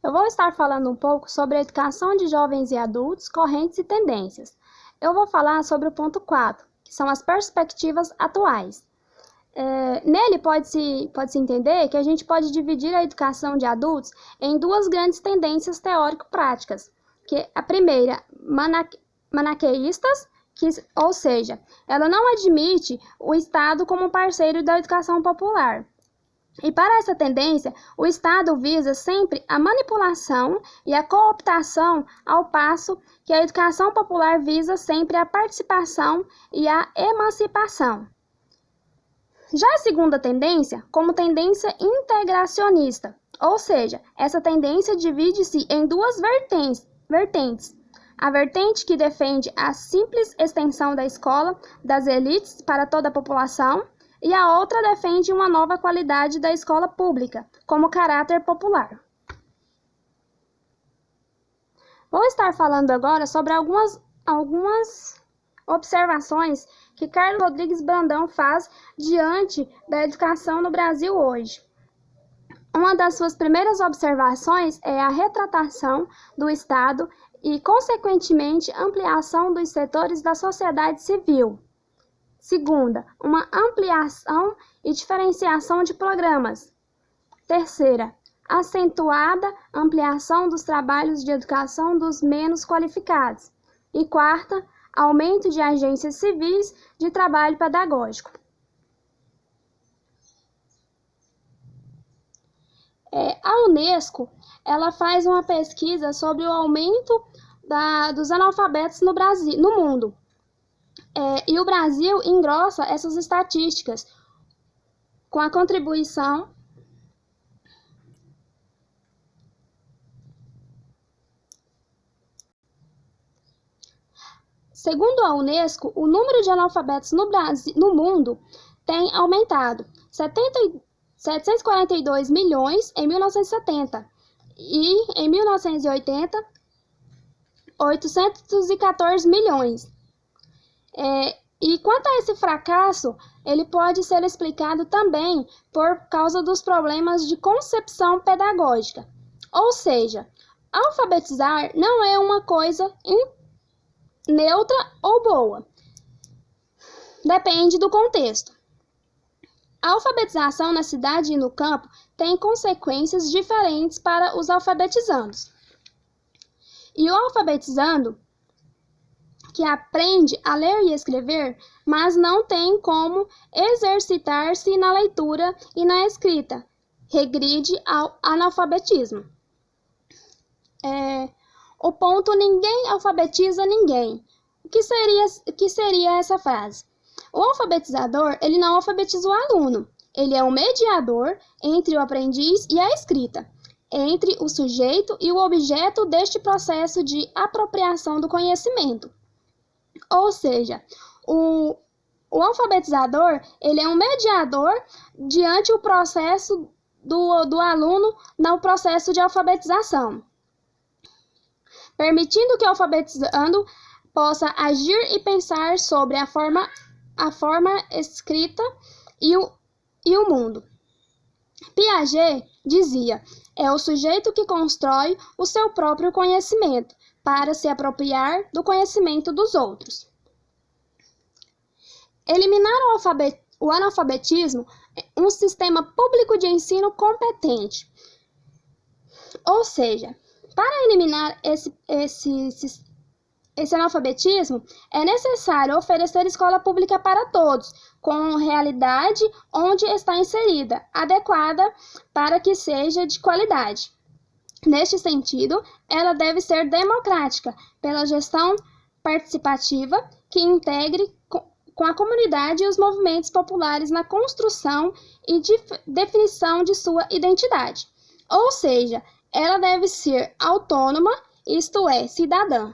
Eu vou estar falando um pouco sobre a educação de jovens e adultos, correntes e tendências. Eu vou falar sobre o ponto 4, que são as perspectivas atuais. Nele pode-se entender que a gente pode dividir a educação de adultos em duas grandes tendências teórico-práticas, que a primeira, maniqueístas, ou seja, ela não admite o Estado como parceiro da educação popular. E para essa tendência, o Estado visa sempre a manipulação e a cooptação, ao passo que a educação popular visa sempre a participação e a emancipação. Já a segunda tendência, como tendência integracionista, ou seja, essa tendência divide-se em duas vertentes. A vertente que defende a simples extensão da escola das elites para toda a população, e a outra defende uma nova qualidade da escola pública, como caráter popular. Vou estar falando agora sobre algumas observações que Carlos Rodrigues Brandão faz diante da educação no Brasil hoje. Uma das suas primeiras observações é a retratação do Estado e, consequentemente, ampliação dos setores da sociedade civil. Segunda, uma ampliação e diferenciação de programas. Terceira, acentuada ampliação dos trabalhos de educação dos menos qualificados. E quarta, aumento de agências civis de trabalho pedagógico. A Unesco ela faz uma pesquisa sobre o aumento dos analfabetos no mundo. E o Brasil engrossa essas estatísticas com a contribuição Segundo a Unesco, o número de analfabetos no mundo tem aumentado 742 milhões em 1970 e, em 1980, 814 milhões. E quanto a esse fracasso, ele pode ser explicado também por causa dos problemas de concepção pedagógica. Ou seja, alfabetizar não é uma coisa neutra ou boa. Depende do contexto. A alfabetização na cidade e no campo tem consequências diferentes para os alfabetizandos. E o alfabetizando, que aprende a ler e escrever, mas não tem como exercitar-se na leitura e na escrita, regride ao analfabetismo. O ponto ninguém alfabetiza ninguém. O que seria essa frase? O alfabetizador, ele não alfabetiza o aluno. Ele é um mediador entre o aprendiz e a escrita, entre o sujeito e o objeto deste processo de apropriação do conhecimento. Ou seja, o alfabetizador, ele é um mediador diante o processo do aluno no processo de alfabetização, permitindo que o alfabetizando possa agir e pensar sobre a forma escrita e o mundo. Piaget dizia, é o sujeito que constrói o seu próprio conhecimento para se apropriar do conhecimento dos outros. Eliminar o analfabetismo é um sistema público de ensino competente. Ou seja, para eliminar esse analfabetismo, é necessário oferecer escola pública para todos, com realidade onde está inserida, adequada para que seja de qualidade. Neste sentido, ela deve ser democrática, pela gestão participativa que integre com a comunidade e os movimentos populares na construção e definição de sua identidade. Ou seja, ela deve ser autônoma, isto é, cidadã.